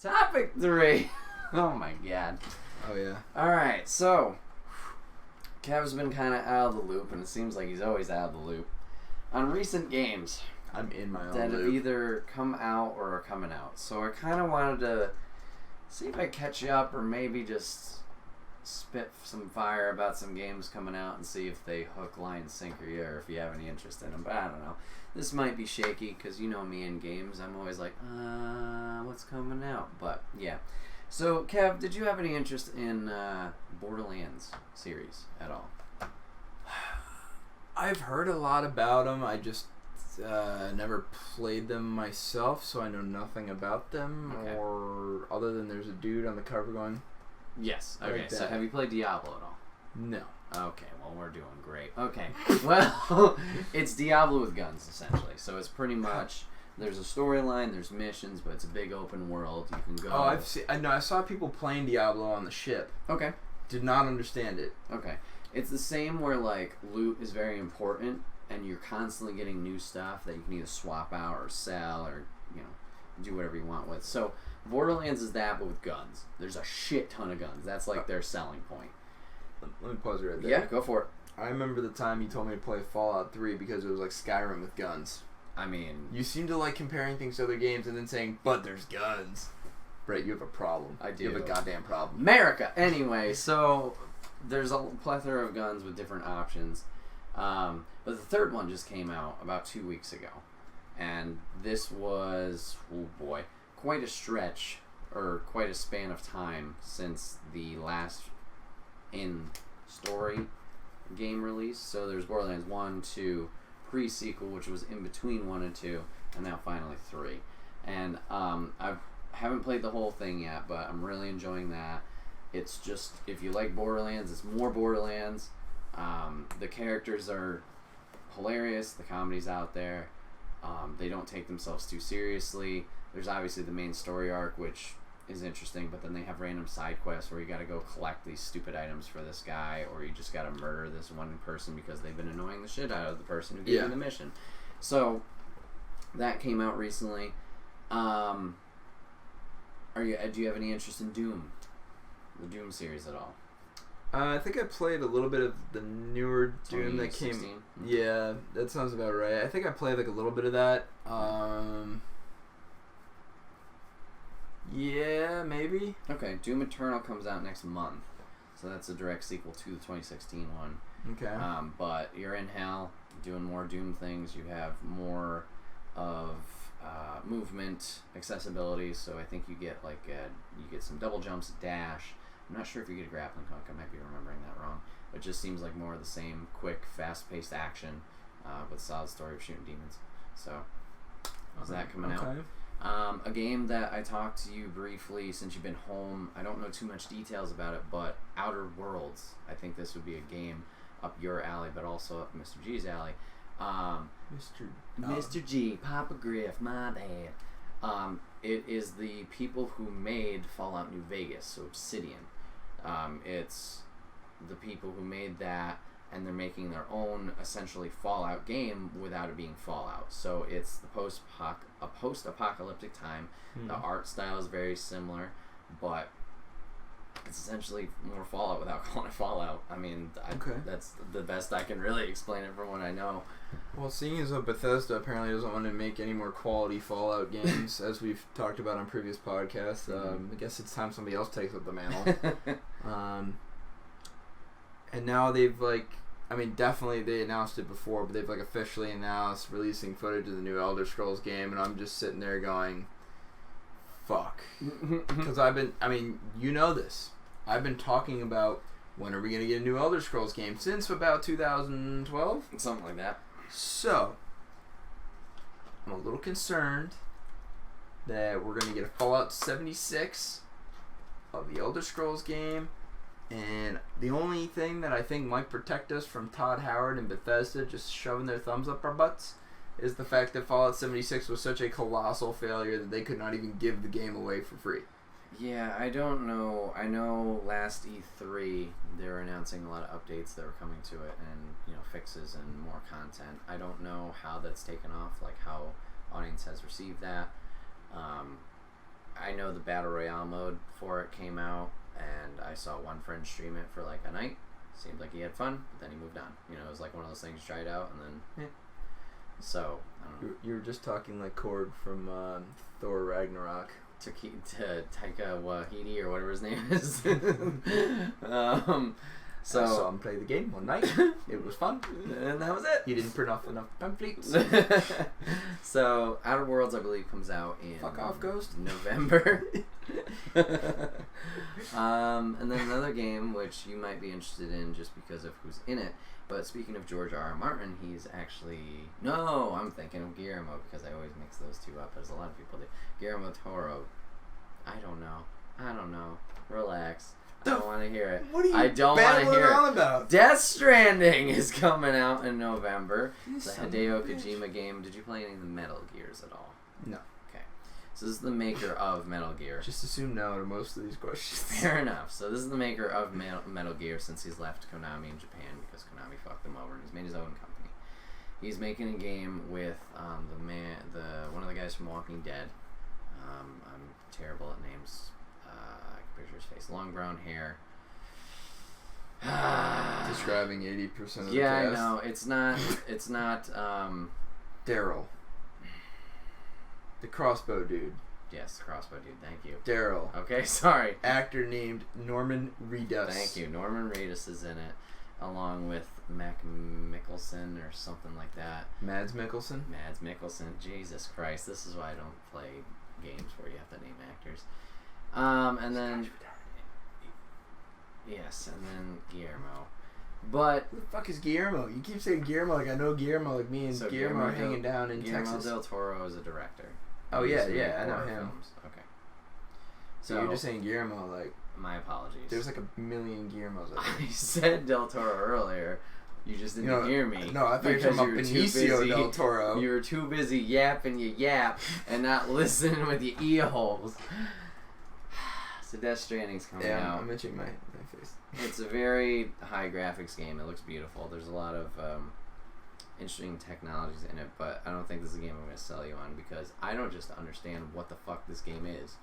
Topic 3. Oh my god. Oh yeah. Alright, so Kev's been kind of out of the loop, and it seems like he's always out of the loop on recent games I'm in my own that have loop. either come out or are coming out. So I kind of wanted to see if I catch you up, or maybe just spit some fire about some games coming out and see if they hook, line, sinker you, or if you have any interest in them. But I don't know. This might be shaky because you know me in games. I'm always like, what's coming out? But yeah. So Kev, did you have any interest in Borderlands series at all? I've heard a lot about them. I just never played them myself, so I know nothing about them. Okay. Or other than there's a dude on the cover going, Yes. Okay. Like So that. have you played Diablo at all? no. Okay, well, we're doing great. Okay, well, it's Diablo with guns, essentially. So it's pretty much, there's a storyline, there's missions, but it's a big open world. You can go... Oh, I've seen. I know. I saw people playing Diablo on the ship. Okay, Did not understand it. okay. It's the same where, like, loot is very important, and you're constantly getting new stuff that you can either swap out or sell or, you know, do whatever you want with. So Borderlands is that, but with guns. There's a shit ton of guns. That's, like, their selling point. Let me pause it right there. Yeah, go for it. I remember the time you told me to play Fallout 3 because it was like Skyrim with guns. I mean... You seem to like comparing things to other games and then saying, but there's guns. Brett, you have a problem. I do. You have a goddamn problem. America! Anyway, so there's a plethora of guns with different options. But the third one just came out about 2 weeks ago. And this was, oh boy, quite a stretch, or quite a span of time since the last in-story game release. So there's Borderlands 1, 2, pre-sequel, which was in between 1 and 2, and now finally 3. And I haven't played the whole thing yet, but I'm really enjoying that. It's just, if you like Borderlands, it's more Borderlands. The characters are hilarious. The comedy's out there. They don't take themselves too seriously. There's obviously the main story arc, which is interesting, but then they have random side quests where you got to go collect these stupid items for this guy, or you just got to murder this one person because they've been annoying the shit out of the person who gave you the mission. So that came out recently. Do you have any interest in Doom, the Doom series at all? I think I played a little bit of the newer Doom that came. 2016? Yeah, that sounds about right. I think I played like a little bit of that. Yeah, maybe. Okay, Doom Eternal comes out next month, so that's a direct sequel to the 2016 one. Okay. But you're in hell, doing more Doom things. You have more of movement, accessibility. So I think you get you get some double jumps, dash. I'm not sure if you get a grappling hook. I might be remembering that wrong. It just seems like more of the same quick, fast-paced action with solid story of shooting demons. So is that coming out? A game that I talked to you briefly since you've been home. I don't know too much details about it, but Outer Worlds. I think this would be a game up your alley, but also up Mr. G's alley. Mr. G, Papa Griff, my dad. It is the people who made Fallout New Vegas, so Obsidian. It's the people who made that, and they're making their own essentially Fallout game without it being Fallout. So it's the post-apocalyptic time. The art style is very similar, but it's essentially more Fallout without calling it Fallout. I mean, that's the best I can really explain it from what I know. Well, seeing as though Bethesda apparently doesn't want to make any more quality Fallout games, as we've talked about on previous podcasts, I guess it's time somebody else takes up the mantle. And now they've definitely they announced it before, but they've officially announced releasing footage of the new Elder Scrolls game, and I'm just sitting there going, fuck. Because you know this. I've been talking about when are we going to get a new Elder Scrolls game since about 2012? Something like that. So, I'm a little concerned that we're going to get a Fallout 76 of the Elder Scrolls game. And the only thing that I think might protect us from Todd Howard and Bethesda just shoving their thumbs up our butts is the fact that Fallout 76 was such a colossal failure that they could not even give the game away for free. Yeah, I don't know. I know last E3 they were announcing a lot of updates that were coming to it, and fixes and more content. I don't know how that's taken off, like how audience has received that. I know the Battle Royale mode for it came out, and I saw one friend stream it for like a night. Seemed like he had fun, but then he moved on. You know, it was like one of those things you tried out, and then... So, I don't know. You were just talking like Korg from Thor Ragnarok. To Taika Waititi, or whatever his name is. So I saw him play the game one night. It was fun. And that was it. He didn't print off enough pamphlets. So, Outer Worlds, I believe, comes out in... Fuck off, Ghost. November. And then another game, which you might be interested in just because of who's in it. But speaking of George R. R. Martin, he's actually... No, I'm thinking of Guillermo, because I always mix those two up, as a lot of people do. Guillermo Toro. I don't know. Relax. I don't want to hear it. What are you I don't want to hear on it. about? Death Stranding is coming out in November. It's a Hideo Kojima game. Did you play any of the Metal Gears at all? No. Okay. So this is the maker of Metal Gear. Just assume no to most of these questions. Fair enough. So this is the maker of Metal Gear since he's left Konami in Japan because Konami fucked him over and he's made his own company. He's making a game with one of the guys from Walking Dead. I'm terrible at names. I can picture his face. Long brown hair. Describing 80% of the cast. Yeah, I know. It's not. Daryl. The crossbow dude. Yes, crossbow dude. Thank you. Daryl. Okay, sorry. Actor named Norman Reedus. Thank you. Norman Reedus is in it, along with Mac Mickelson or something like that. Mads Mikkelsen. Mads Mikkelsen. Jesus Christ, this is why I don't play games where you have to name actors. And then yes, and then Guillermo. But who the fuck is Guillermo? You keep saying Guillermo like I know Guillermo, like me and so Guillermo are hanging down in Guillermo Texas. del Toro is a director. Oh He's yeah, made I know horror him. films. Okay. So you're just saying Guillermo, like my apologies. there's like a million Guillermos out there. I said del Toro earlier. You just didn't hear me. No, I thought you were talking about Benicio del Toro. You were too busy yapping your yap and not listening with your ear holes. So Death Stranding's coming out. I'm itching my face. It's a very high graphics game. It looks beautiful. There's a lot of interesting technologies in it, but I don't think this is a game I'm going to sell you on because I don't just understand what the fuck this game is.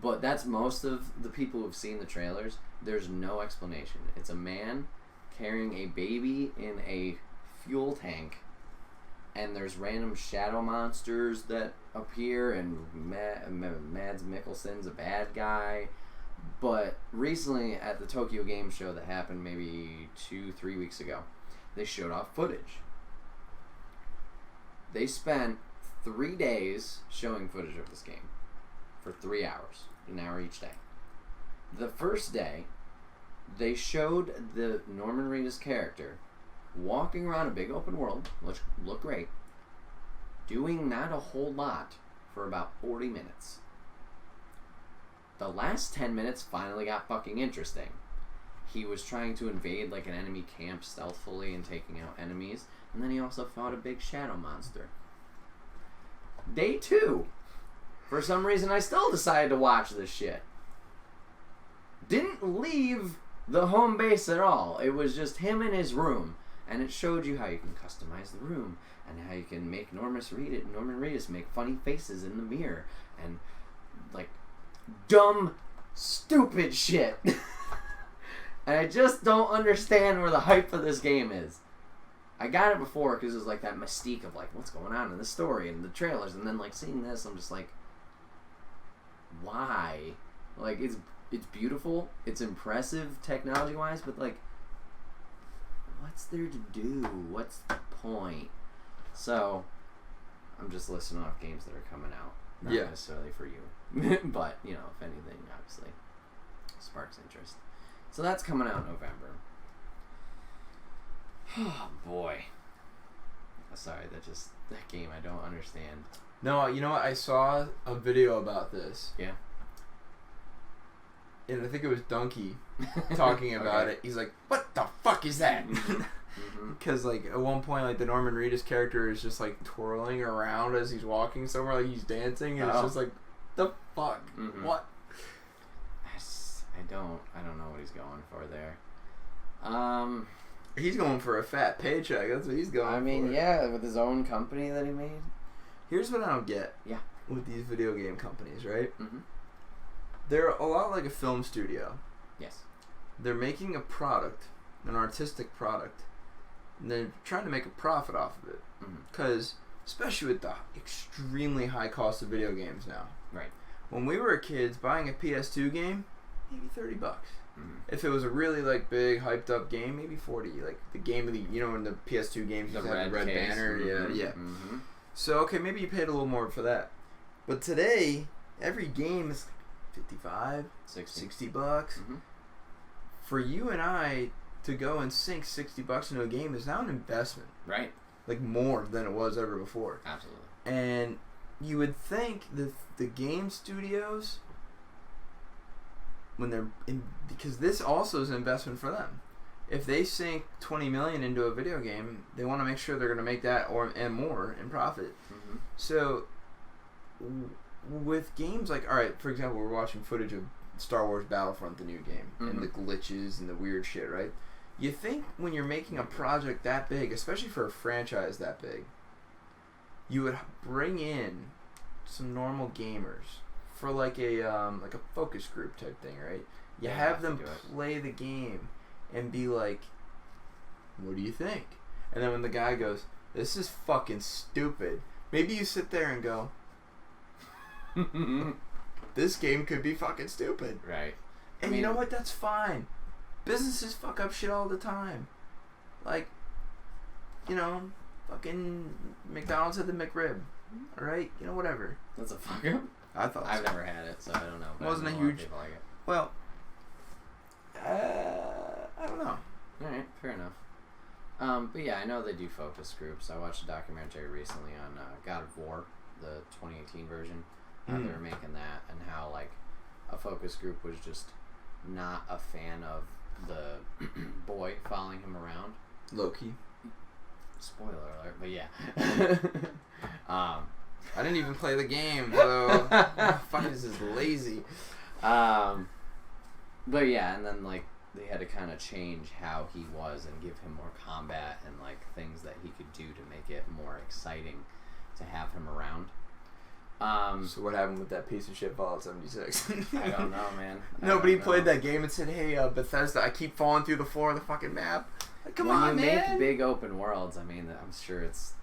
But that's most of the people who've seen the trailers. There's no explanation. It's a man carrying a baby in a fuel tank, and there's random shadow monsters that appear, and Mads Mikkelsen's a bad guy. But recently at the Tokyo Game Show that happened maybe 2-3 weeks ago, they showed off footage. They spent 3 days showing footage of this game for 3 hours, an hour each day. The first day, they showed the Norman Reedus character walking around a big open world, which looked great, doing not a whole lot for about 40 minutes. The last 10 minutes finally got fucking interesting. He was trying to invade like an enemy camp stealthily and taking out enemies, and then he also fought a big shadow monster. Day 2. For some reason, I still decided to watch this shit. Didn't leave the home base at all. It was just him in his room, and it showed you how you can customize the room and how you can make Norman Reedus make funny faces in the mirror and like dumb, stupid shit. And I just don't understand where the hype of this game is. I got it before because it was like that mystique of like what's going on in the story and the trailers, and then like seeing this, I'm just like, why? Like it's beautiful, it's impressive technology-wise, but like, what's there to do? What's the point? So, I'm just listing off games that are coming out, not necessarily for you, but you know, if anything, obviously, sparks interest. So that's coming out in November. Oh boy. Sorry, that game I don't understand. No, you know what? I saw a video about this. Yeah. And I think it was Donkey talking about it. He's like, "What the fuck is that?" Because like at one point, like the Norman Reedus character is just like twirling around as he's walking somewhere, like he's dancing, and it's just like, the fuck, what? I don't know what he's going for there. He's going for a fat paycheck. That's what he's going for. I mean, yeah, with his own company that he made. Here's what I don't get. Yeah. With these video game companies, right? they're a lot like a film studio. Yes. They're making a product, an artistic product, and they're trying to make a profit off of it. Because, especially with the extremely high cost of video games now. Right. When we were kids, buying a PS2 game, maybe $30. Mm-hmm. If it was a really like big hyped up game, maybe 40. Like the game of the, you know, in the PS2 games, you have the red case. banner. Mm-hmm. Yeah. Mm-hmm. So okay, maybe you paid a little more for that. But today, every game is $55, 60 bucks. Mm-hmm. For you and I to go and sink $60 into a game is now an investment. Right. Like more than it was ever before. Absolutely. And you would think that the game studios, when they're in, because this also is an investment for them. If they sink $20 million into a video game, they want to make sure they're going to make that and more in profit. Mm-hmm. So, with games like, all right, for example, we're watching footage of Star Wars Battlefront, the new game, and the glitches and the weird shit, right? You think when you're making a project that big, especially for a franchise that big, you would bring in some normal gamers for like a focus group type thing, right? You have them play the game and be like, what do you think? And then when the guy goes, this is fucking stupid, maybe you sit there and go, this game could be fucking stupid. Right. And you know what? That's fine. Businesses fuck up shit all the time. Like, you know, fucking McDonald's had the McRib. Alright? You know, whatever. That's a fuck up? I thought I've never had it, so I don't know. It wasn't a huge... Like it. Well, I don't know. Alright, fair enough. But yeah, I know they do focus groups. I watched a documentary recently on God of War, the 2018 version. How they were making that, and how like a focus group was just not a fan of the boy following him around. Low-key. Spoiler alert, but yeah. I didn't even play the game, so fuck, this is lazy. But yeah, and then like they had to kind of change how he was and give him more combat and like things that he could do to make it more exciting to have him around. So what happened with that piece of shit Fallout 76? I don't know, man. Nobody played that game and said, hey, Bethesda, I keep falling through the floor of the fucking map. Like, come on, man. When you make big open worlds, I mean, I'm sure it's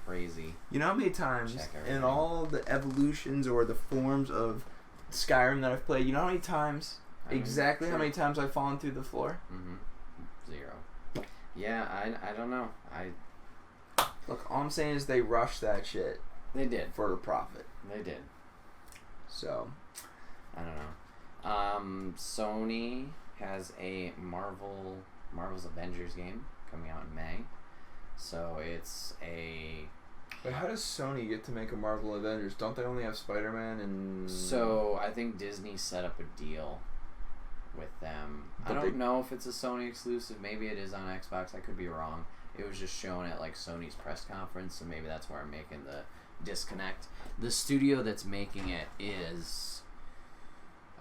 crazy. You know how many times in all the evolutions or the forms of Skyrim that I've played, you know how many times, how many times I've fallen through the floor? Mm-hmm. 0. Yeah, I don't know. Look, all I'm saying is they rushed that shit. They did. For a profit. They did. So, I don't know. Sony has a Marvel's Avengers game coming out in May. So it's a... But how does Sony get to make a Marvel Avengers? Don't they only have Spider-Man and... So I think Disney set up a deal with them. I don't know if it's a Sony exclusive. Maybe it is on Xbox. I could be wrong. It was just shown at like Sony's press conference, so maybe that's where I'm making the disconnect. The studio that's making it is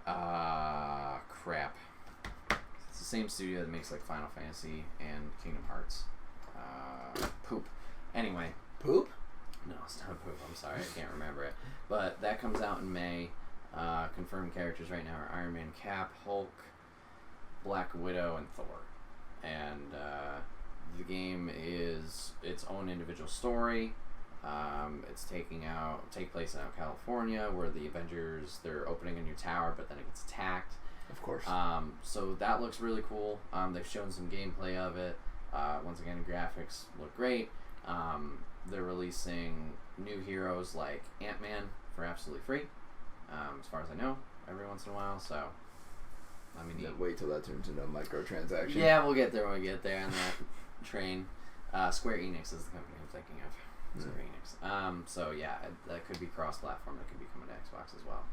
crap. It's the same studio that makes like Final Fantasy and Kingdom Hearts. Poop. Anyway. Poop? No, it's not poop. I'm sorry, I can't remember it. But that comes out in May. Confirmed characters right now are Iron Man, Cap, Hulk, Black Widow, and Thor. And the game is its own individual story. It's take place in California, where the Avengers, they're opening a new tower, but then it gets attacked. Of course. So that looks really cool. They've shown some gameplay of it. Once again, graphics look great. They're releasing new heroes like Ant-Man for absolutely free, as far as I know, every once in a while. So, I mean, wait till that turns into a microtransaction. Yeah, we'll get there when we get there on that train. Square Enix is the company I'm thinking of. Square Enix. So yeah, that could be cross-platform. That could be coming to Xbox as well.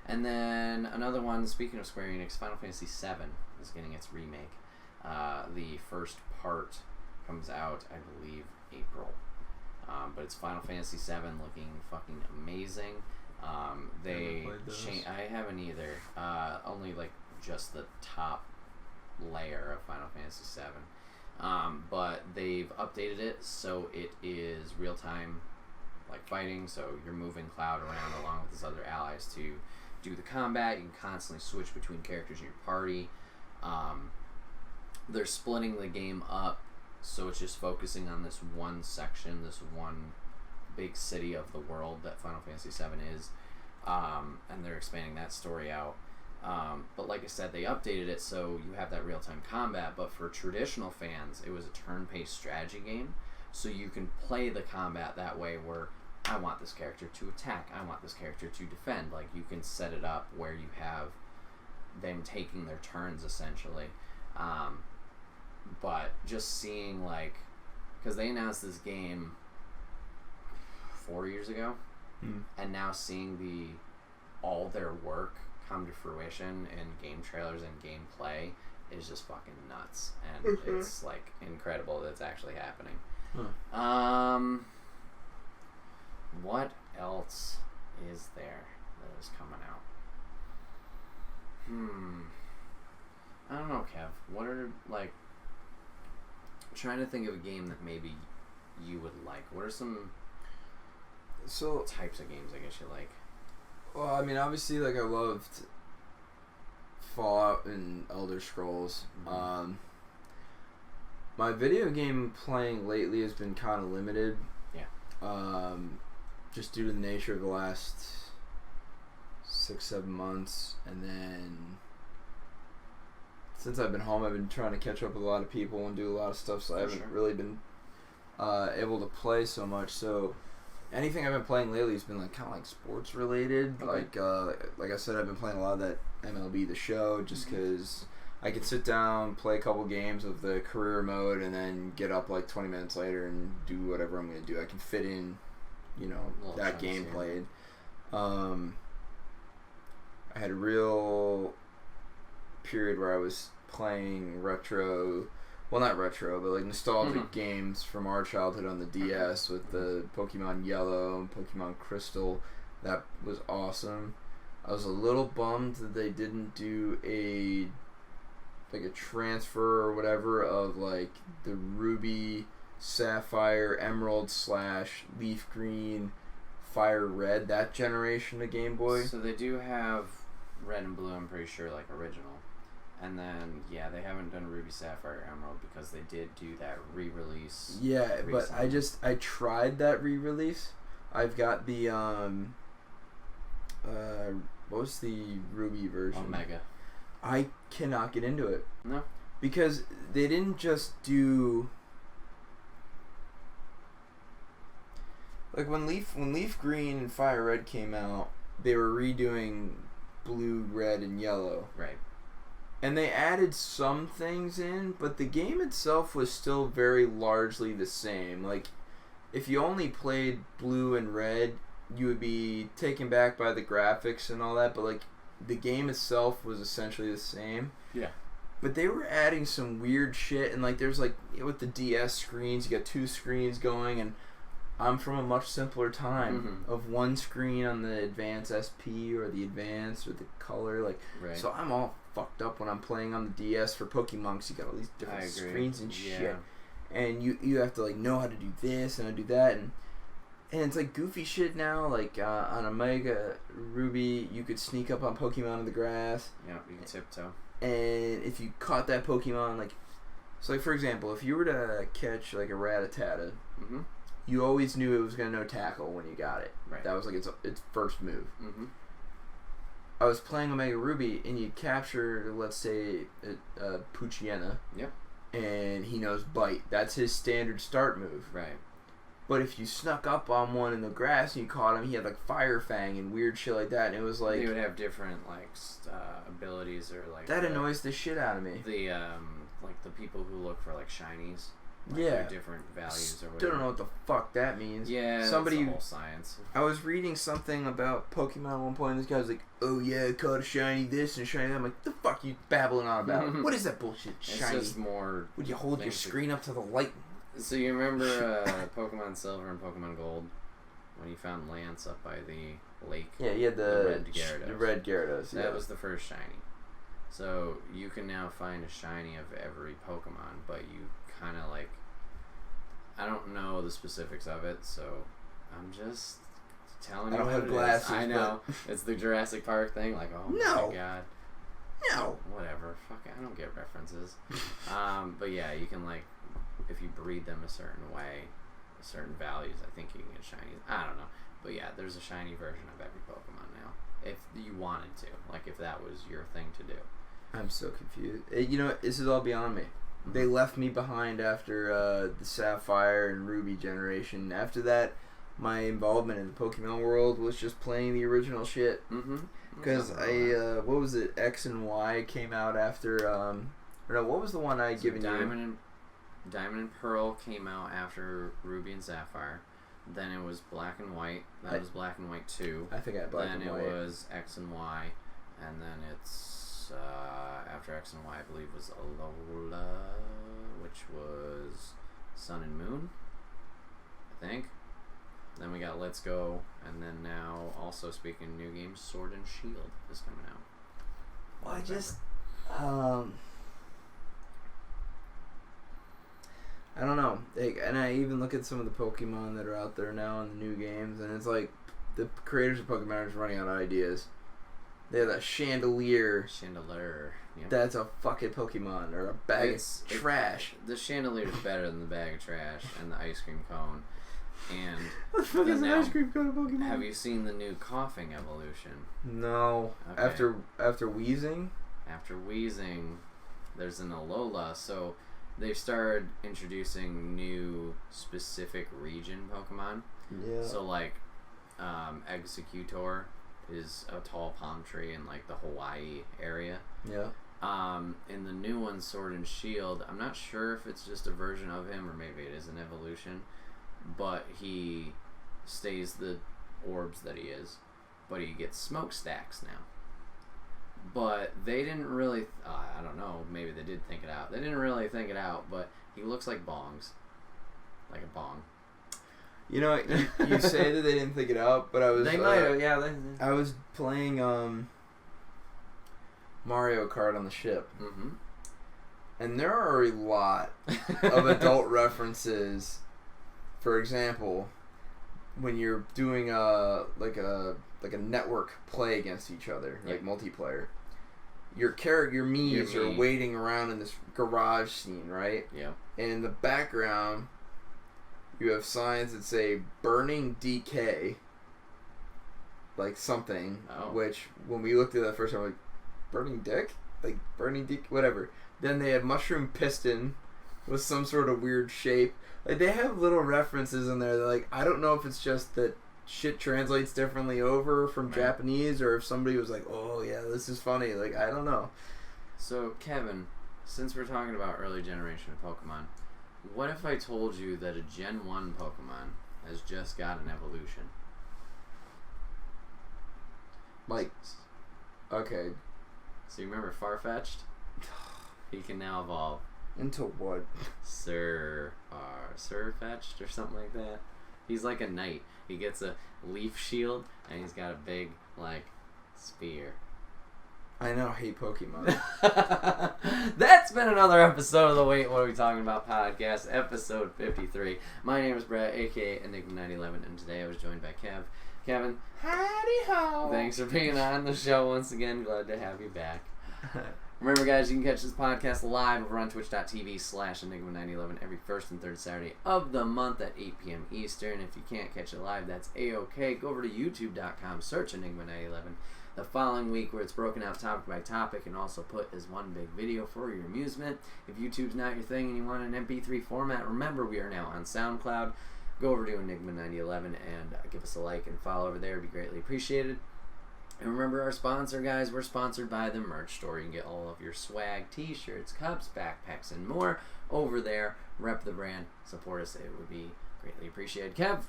And then another one. Speaking of Square Enix, Final Fantasy VII is getting its remake. The first part comes out, I believe, April. But it's Final Fantasy VII looking fucking amazing. I haven't either. Only like just the top layer of Final Fantasy VII. But they've updated it so it is real time, like fighting. So you're moving Cloud around along with his other allies to do the combat. You can constantly switch between characters in your party. They're splitting the game up, so it's just focusing on this one section, this one big city of the world that Final Fantasy VII is, and they're expanding that story out. But like I said, they updated it so you have that real-time combat, but for traditional fans, it was a turn-based strategy game, so you can play the combat that way where I want this character to attack, I want this character to defend. Like, you can set it up where you have them taking their turns, essentially. But just seeing, like, because they announced this game 4 years ago, and now seeing all their work come to fruition in game trailers and gameplay is just fucking nuts, and it's like incredible that it's actually happening. What else is there that is coming out? I don't know, Kev. What are, like, I'm trying to think of a game that maybe you would like. What are some types of games I guess you like? Well, I mean, obviously, like, I loved Fallout and Elder Scrolls. My video game playing lately has been kind of limited. Yeah. Just due to the nature of the last 6-7 months, and then since I've been home, I've been trying to catch up with a lot of people and do a lot of stuff, so I haven't really been able to play so much. So anything I've been playing lately has been like kind of like sports related. Okay. Like I said, I've been playing a lot of that MLB The Show just because I could sit down, play a couple games of the career mode, and then get up like 20 minutes later and do whatever I'm going to do. I can fit in, you know, that game played. I had a real period where I was playing retro, well, not retro, but like nostalgic games from our childhood on the DS with the Pokemon Yellow and Pokemon Crystal. That was awesome. I was a little bummed that they didn't do a transfer or whatever of like the Ruby, Sapphire, Emerald / Leaf Green, Fire Red, that generation of Game Boy. So they do have Red and Blue, I'm pretty sure, like original. And then, yeah, they haven't done Ruby, Sapphire, Emerald because they did do that re-release. Yeah, but I tried that re-release. I've got the, what was the Ruby version? Omega. I cannot get into it. No? Because they didn't just do... Like, when Leaf Green and Fire Red came out, they were redoing Blue, Red, and Yellow. Right. And they added some things in, but the game itself was still very largely the same. Like, if you only played Blue and Red, you would be taken back by the graphics and all that, but, like, the game itself was essentially the same. Yeah. But they were adding some weird shit, and, like, there's, like, with the DS screens, you got 2 screens going, and I'm from a much simpler time of one screen on the Advance SP or the Advance or the Color, like, so I'm all fucked up when I'm playing on the DS for Pokemon because you got all these different screens and shit, and you have to like know how to do this and how to do that, and it's like goofy shit now. Like on Omega Ruby, you could sneak up on Pokemon in the grass. Yeah, you can tiptoe. And if you caught that Pokemon, like, so like for example, if you were to catch like a Rattata, you always knew it was gonna know Tackle when you got it. Right. That was like its first move. I was playing Omega Ruby, and you capture, let's say, Poochyena. Yep. And he knows Bite. That's his standard start move. Right. But if you snuck up on one in the grass and you caught him, he had like Fire Fang and weird shit like that, and it was like... He would have different like abilities or like... That annoys the shit out of me. The like the people who look for like shinies. Like yeah. Different values or whatever. Still don't know what the fuck that means. Yeah, somebody, that's the whole science. I was reading something about Pokemon at one point, and this guy was like, oh yeah, I caught a shiny this and shiny that. I'm like, the fuck you babbling on about? What is that bullshit, shiny? It's just more... Would you hold your screen up to the light? So you remember Pokemon Silver and Pokemon Gold? When you found Lance up by the lake? Yeah, you had the red Gyarados. The red Gyarados, yeah. That was the first shiny. So you can now find a shiny of every Pokemon, but you kind of like... I don't know the specifics of it, so I'm just telling I you don't what have it glasses. is. I know. It's the Jurassic Park thing. Like, oh No. my god. No. Whatever. Fuck it. I don't get references. But yeah, you can like, if you breed them a certain way, certain values, I think you can get shinies. I don't know. But yeah, there's a shiny version of every Pokemon now. If you wanted to. Like, if that was your thing to do. I'm so confused. You know, this is all beyond me. Mm-hmm. They left me behind after the Sapphire and Ruby generation. After that, my involvement in the Pokemon world was just playing the original shit. Because what was it? X and Y came out after, or no, what was the one I had given you? Diamond and Pearl came out after Ruby and Sapphire. Then it was Black and White. That was Black and White 2. I think I had Black and White. Then it was X and Y. And then it's, after X and Y, I believe, was Alola, which was Sun and Moon, I think. Then we got Let's Go, and then now, also speaking of new games, Sword and Shield is coming out. Well, I just, I don't know. And I even look at some of the Pokemon that are out there now in the new games, and it's like the creators of Pokemon are just running out of ideas. They have that Chandelier. Yep. That's a fucking Pokemon, or a bag of trash. The Chandelier is better than the bag of trash and the ice cream cone. And what the fuck is an ice cream cone Pokemon? Have you seen the new coughing evolution? No. Okay. After wheezing? After wheezing, there's an Alola. So they've started introducing new specific region Pokemon. Yeah. So like, Executor is a tall palm tree in like the Hawaii area. Yeah. In the new one, Sword and Shield, I'm not sure if it's just a version of him or maybe it is an evolution, but he stays the orbs that he is, but he gets smokestacks now. But they didn't really, I don't know, maybe they did think it out. They didn't really think it out, but he looks like bongs. Like a bong. You know, you say that they didn't think it out, but I was... They might have, yeah. I was playing Mario Kart on the ship. Mm-hmm. And there are a lot of adult references. For example, when you're doing like a network play against each other, like multiplayer, your Miis are waiting around in this garage scene, right? Yeah. And in the background, you have signs that say "Burning DK," like something. Oh. Which, when we looked at that first time, like, burning dick, like burning DK, whatever. Then they had Mushroom Piston with some sort of weird shape. Like, they have little references in there that, like, I don't know if it's just that shit translates differently over from Japanese, or if somebody was like, oh yeah, this is funny. Like, I don't know. So, Kevin, since we're talking about early generation of Pokemon, what if I told you that a Gen 1 Pokemon has just got an evolution? Like, okay. So you remember Farfetch'd? He can now evolve. Into what? Surfetch'd or something like that. He's like a knight. He gets a leaf shield and he's got a big, like, spear. I now hate Pokemon. That's been another episode of the Wait What Are We Talking About podcast, episode 53. My name is Bret, aka Enigma911, and today I was joined by Kev. Kevin, howdy ho! Thanks for being on the show once again. Glad to have you back. Remember, guys, you can catch this podcast live over on twitch.tv/Enigma911 every first and third Saturday of the month at 8 p.m. Eastern. If you can't catch it live, that's A-OK. Go over to youtube.com, search Enigma911. The following week, where it's broken out topic by topic and also put as one big video for your amusement. If YouTube's not your thing and you want an MP3 format, remember we are now on SoundCloud. Go over to Enigma911 and give us a like and follow over there. It'd be greatly appreciated. And remember our sponsor, guys. We're sponsored by the merch store. You can get all of your swag, t-shirts, cups, backpacks, and more over there. Rep the brand. Support us. It would be greatly appreciated. Kev,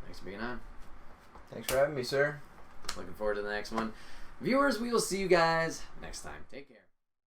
thanks for being on. Thanks for having me, sir. Looking forward to the next one. Viewers, we will see you guys next time. Take care.